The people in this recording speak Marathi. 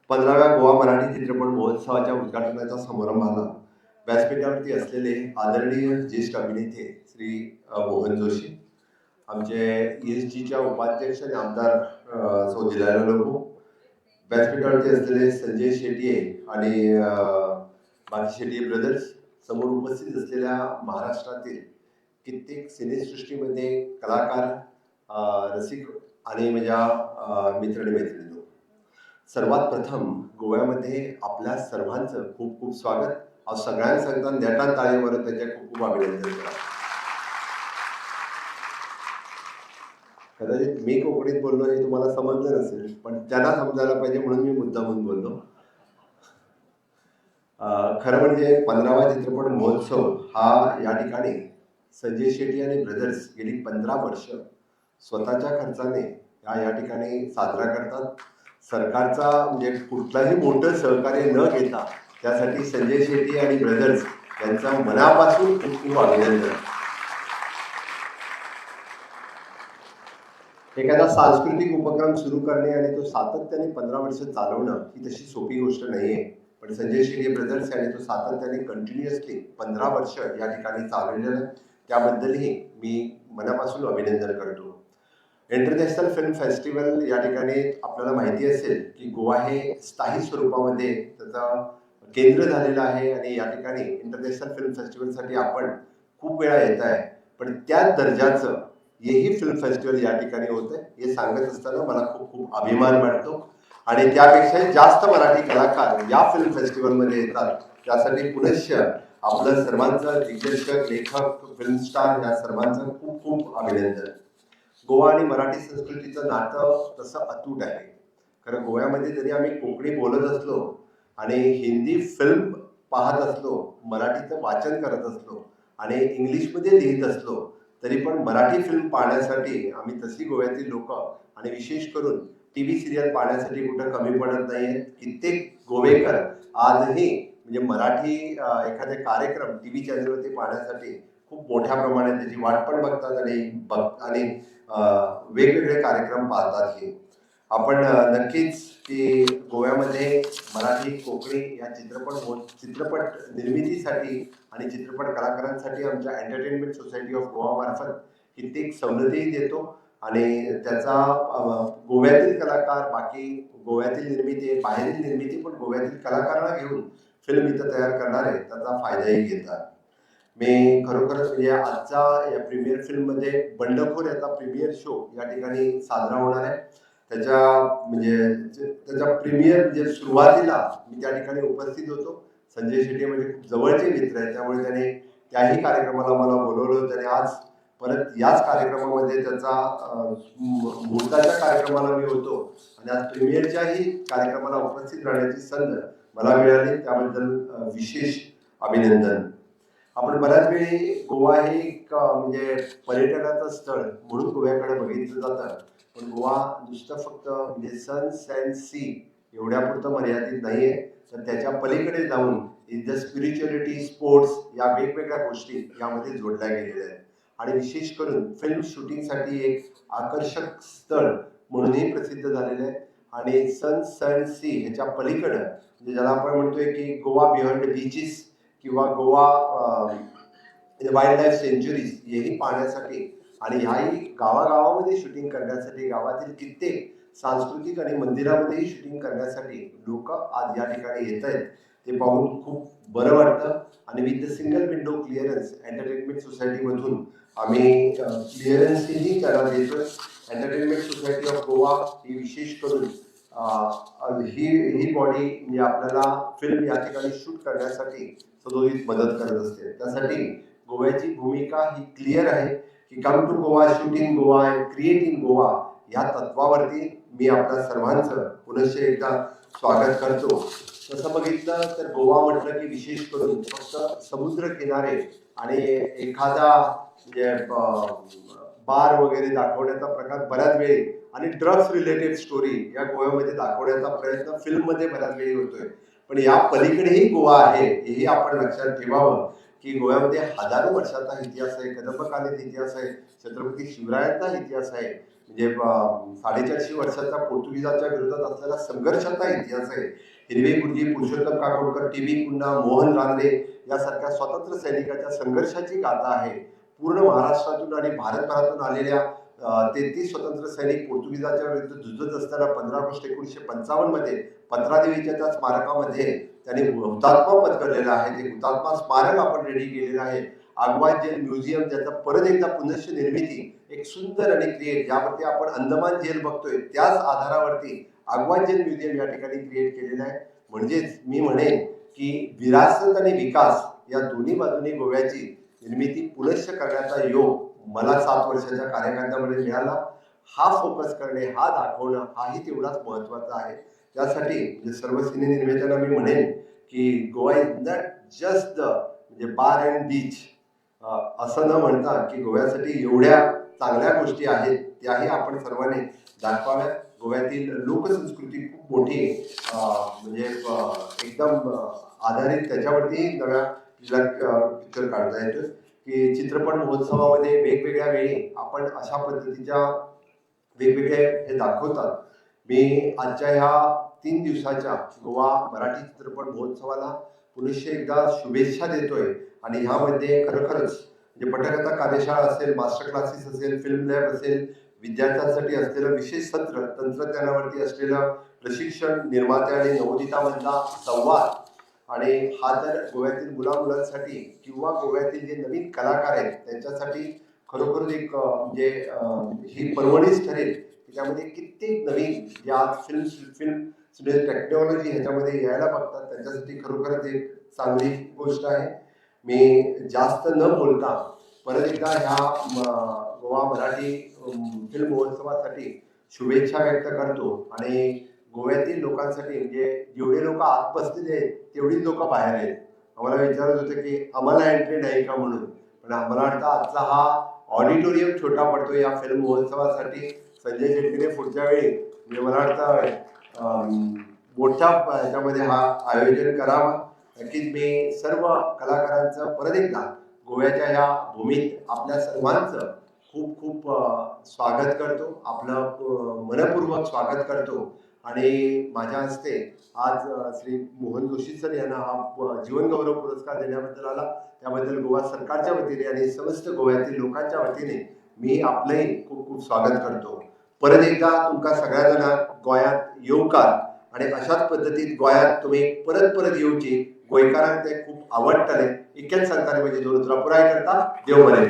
15व्या गोवा मराठी चित्रपट महोत्सवाच्या उद्घाटनाच्या समारंभाला व्यासपीठावरती असलेले आदरणीय ज्येष्ठ अभिनेते श्री मोहन जोशी, आमचे ESGच्या उपाध्यक्ष आणि आमदार सौ दिलारा लोगो, व्यासपीठावरती असलेले संजय शेट्टी आणि बाकी शेट्टी ब्रदर्स, समोर उपस्थित असलेल्या महाराष्ट्रातील कित्येक सिनेसृष्टीमध्ये कलाकार, रसिक आणि माझ्या मित्र आणि मैत्रिणी, सर्वात प्रथम गोव्यामध्ये आपल्या सर्वांचं खूप खूप स्वागत. आज सगळ्यांना नेटान ताळी मारून त्याच्या खूप खूप अभिनंदन करा. कदाचित मी कोकणीत बोललो हे तुम्हाला समजलं नसेल, पण त्यांना समजायला पाहिजे म्हणून मी मुद्दामून बोललो. खरं म्हणजे 15वा चित्रपट महोत्सव हा या ठिकाणी संजय शेट्टी आणि ब्रदर्स गेली 15 वर्ष स्वतःच्या खर्चाने या ठिकाणी साजरा करतात. सरकारचा म्हणजे कुठलाही मोठं सहकार्य न घेता त्यासाठी संजय शेट्टी आणि ब्रदर्स यांचा मनापासून खूप खूप अभिनंदन. एखादा सांस्कृतिक उपक्रम सुरू करणे आणि तो सातत्याने 15 वर्ष चालवणं ही तशी सोपी गोष्ट नाहीये, पण संजय शेट्टी ब्रदर्स यांनी तो सातत्याने कंटिन्युअसली 15 वर्ष या ठिकाणी चालवलेलं, त्याबद्दलही मी मनापासून अभिनंदन करतो. इंटरनॅशनल फिल्म फेस्टिवल या ठिकाणी आपल्याला माहिती असेल की गोवा हे स्थायी स्वरूपामध्ये त्याचं केंद्र झालेलं आहे आणि या ठिकाणी इंटरनॅशनल फिल्म फेस्टिवलसाठी आपण खूप वेळा येत आहे, पण त्याच दर्जाचं हेही फिल्म फेस्टिवल या ठिकाणी होतं हे सांगत असताना मला खूप खूप अभिमान वाटतो. आणि त्यापेक्षाही जास्त मराठी कलाकार या फिल्म फेस्टिवलमध्ये येतात, त्यासाठी पुनश्च आपलं सर्वांचं दिग्दर्शक, लेखक, फिल्म स्टार या सर्वांचं खूप खूप अभिनंदन. गोवा आणि मराठी संस्कृतीचं नातं तसं अतूट आहे. खरं गोव्यामध्ये जरी आम्ही कोकणी बोलत असलो आणि हिंदी फिल्म पाहत असलो, मराठीचं वाचन करत असलो आणि इंग्लिशमध्ये लिहित असलो, तरी पण मराठी फिल्म पाहण्यासाठी आम्ही तशी गोव्यातील लोक आणि विशेष करून TV सिरियल पाहण्यासाठी कुठं कमी पडत नाहीये. कित्येक गोवेकर आजही म्हणजे मराठी एखादे कार्यक्रम TV चॅनलवरती पाहण्यासाठी खूप मोठ्या प्रमाणात त्याची वाट पण बघतात आणि वेगवेगळे कार्यक्रम पाहतात. हे आपण नक्कीच की गोव्यामध्ये मराठी, कोकणी या चित्रपट निर्मितीसाठी आणि चित्रपट कलाकारांसाठी आमच्या एंटरटेनमेंट सोसायटी ऑफ गोवा मार्फत कित्येक सवलतीही देतो आणि त्याचा गोव्यातील कलाकार, बाकी गोव्यातील निर्मिती, बाहेरील निर्मिती, पण गोव्यातील कलाकारांना घेऊन फिल्म इथं तयार करणारे त्याचा फायदाही घेतात. मी खरोखरच म्हणजे आजचा या प्रीमियर फिल्ममध्ये बंडखोर याचा प्रीमियर शो या ठिकाणी साजरा होणार आहे. त्याच्या प्रीमियर म्हणजे सुरुवातीला मी त्या ठिकाणी उपस्थित होतो. संजय शेट्टी म्हणजे खूप जवळचे मित्र आहेत, त्यामुळे त्याने त्याही कार्यक्रमाला मला बोलवलं. त्याने आज परत याच कार्यक्रमामध्ये त्याचा मुहूर्ताच्या कार्यक्रमाला मी होतो आणि आज प्रीमियरच्याही कार्यक्रमाला उपस्थित राहण्याची संधी मला मिळाली, त्याबद्दल विशेष अभिनंदन. आपण बऱ्याच वेळी गोवा हे एक म्हणजे पर्यटनाचं स्थळ म्हणून गोव्याकडे बघितलं जातं, पण गोवा नुसतं फक्त म्हणजे सन्स अँड सी एवढ्यापुरतं मर्यादित नाहीये, तर त्याच्या पलीकडे जाऊन द स्पिरिच्युअलिटी, स्पोर्ट्स या वेगवेगळ्या गोष्टी यामध्ये जोडल्या गेलेल्या आहेत. आणि विशेष करून फिल्म शूटिंगसाठी एक आकर्षक स्थळ म्हणूनही प्रसिद्ध झालेलं आहे. आणि सन्स अँड सी ह्याच्या पलीकडं म्हणजे ज्याला आपण म्हणतोय की गोवा बियॉन्ड बीचेस किंवा गोवा वाईल्ड लाईफ सेंच्युरीज हेही पाहण्यासाठी आणि ह्याही गावागावामध्ये शूटिंग करण्यासाठी, गावातील कित्येक सांस्कृतिक आणि मंदिरामध्येही शूटिंग करण्यासाठी लोक आज या ठिकाणी येत आहेत. ते पाहून खूप बरं वाटतं. आणि with the single window clearance entertainment सोसायटीमधून आम्ही क्लिअरन्सही त्याला देतोय. एंटरटेनमेंट सोसायटी ऑफ गोवा ही विशेष करून ही बॉडी म्हणजे आपल्याला फिल्म या ठिकाणी शूट करण्यासाठी सदोदित मदत करत असते. त्यासाठी गोव्याची भूमिका ही क्लिअर आहे की come to Goa, shoot in Goa and create in Goa या तत्वावरती मी आपल्या सर्वांचं पुनश्च एकदा स्वागत करतो. तसं बघितलं तर गोवा म्हटलं की विशेष करून फक्त समुद्र किनारे आणि एखादा म्हणजे बार वगैरे दाखवण्याचा प्रकार बऱ्याच वेळी आणि ड्रग्स रिलेटेड स्टोरी या गोव्यामध्ये दाखवण्याचा प्रयत्न फिल्ममध्ये बऱ्याच वेळी होतोय. पण या पलीकडेही गोवा आहे हेही आपण लक्षात ठेवावं की गोव्यामध्ये हजारो वर्षाचा इतिहास आहे, कदंबकालीन इतिहास आहे, छत्रपती शिवरायांचा इतिहास आहे. म्हणजे 450 वर्षाचा पोर्तुगीजाच्या विरोधात असलेला संघर्षाचा इतिहास आहे. हिरवे गुरुजी, पुरुषोत्तम काकोडकर, टी.बी. कुन्हा, मोहन रानडे यासारख्या स्वातंत्र्य सैनिकाच्या संघर्षाची गाथा आहे. पूर्ण महाराष्ट्रातून आणि भारतभरातून आलेल्या 33 स्वतंत्र सैनिक पोर्तुगीजाच्या विरुद्ध झुंजत असताना 15 ऑगस्ट 1955 मध्ये पत्रादेवीच्या त्या स्मारकामध्ये त्यांनी हुतात्मा पत्करलेला आहे. ते हुतात्मा स्मारक आपण रेडी केलेलं आहे. आगवान जेल म्युझियम, ज्याचा परत एकदा पुनश्च निर्मिती एक सुंदर आणि क्रिएट, ज्यावरती आपण अंदमान जेल बघतोय त्याच आधारावरती आगवान जेल म्युझियम या ठिकाणी क्रिएट केलेलं आहे. म्हणजेच मी म्हणेन की विरासत आणि विकास या दोन्ही बाजूनी गोव्याची निर्मिती पुनश्च करण्याचा योग मला 7 वर्षाच्या कार्यकाळामध्ये मिळाला. हा फोकस करणे, हा दाखवणं, हाही तेवढाच महत्वाचा आहे. त्यासाठी म्हणजे सर्व सिने निर्मात्यांना मी म्हणेन की Goa is not just the म्हणजे बार अँड बीच असं न म्हणता की गोव्यासाठी एवढ्या चांगल्या गोष्टी आहेत त्याही आपण सर्वांनी दाखवाव्यात. गोव्यातील लोकसंस्कृती खूप मोठी म्हणजे एकदम आधारित त्याच्यावरती नव्या पिक्चर काढता येतो की चित्रपट महोत्सवामध्ये वेगवेगळ्या वेळी आपण अशा पद्धतीच्या वेगवेगळे हे दाखवतात. मी आजच्या ह्या 3 दिवसाच्या गोवा मराठी चित्रपट महोत्सवाला पुनश्च एकदा शुभेच्छा देतोय. आणि ह्यामध्ये खरोखरच म्हणजे पटकथा कार्यशाळा असेल, मास्टर क्लासेस असेल, फिल्म लॅब असेल, विद्यार्थ्यांसाठी असलेलं विशेष सत्र, तंत्रज्ञानावरती असलेलं प्रशिक्षण, निर्माते आणि नवोदितांमधला संवाद, आणि हा तर गोव्यातील मुलांसाठी किंवा गोव्यातील जे नवीन कलाकार आहेत त्यांच्यासाठी खरोखर एक म्हणजे ही पर्वणीच ठरेल की त्यामध्ये कित्येक नवीन जे आज फिल्म टेक्नॉलॉजी ह्याच्यामध्ये यायला बघतात त्यांच्यासाठी खरोखरच एक चांगली गोष्ट आहे. मी जास्त न बोलता परत एकदा ह्या गोवा मराठी फिल्म महोत्सवासाठी शुभेच्छा व्यक्त करतो. आणि गोव्यातील लोकांसाठी म्हणजे जेवढे लोक आत बसलेले आहेत तेवढीच लोक बाहेर आहेत. आम्हाला विचारत होते की आम्हाला एंट्री नाही का म्हणून, पण आम्हाला वाटतं आजचा हा ऑडिटोरियम छोटा पडतो या फिल्म महोत्सवासाठी. संजय शेट्टीने पुढच्या वेळी म्हणजे मला वाटतं मोठ्या ह्याच्यामध्ये हा आयोजन करावा. नक्कीच मी सर्व कलाकारांचं परत एकदा गोव्याच्या या भूमीत आपल्या सर्वांचं खूप खूप स्वागत करतो, आपलं मनपूर्वक स्वागत करतो. आणि माझ्या हस्ते आज श्री मोहन जोशी सर यांना हा जीवनगौरव पुरस्कार देण्याबद्दल आला, त्याबद्दल गोवा सरकारच्या वतीने आणि समस्त गोव्यातील लोकांच्या वतीने मी आपलंही खूप खूप स्वागत करतो. परत एकदा तुमका सगळ्यांना गोयात येवकार आणि अशाच पद्धतीत गोयात तुम्ही परत परत येऊची. गोंयकारांक ते खूप आवडटले. इतकेच सांगताले म्हणजे दोन तुला पुराय करता. देव बरें.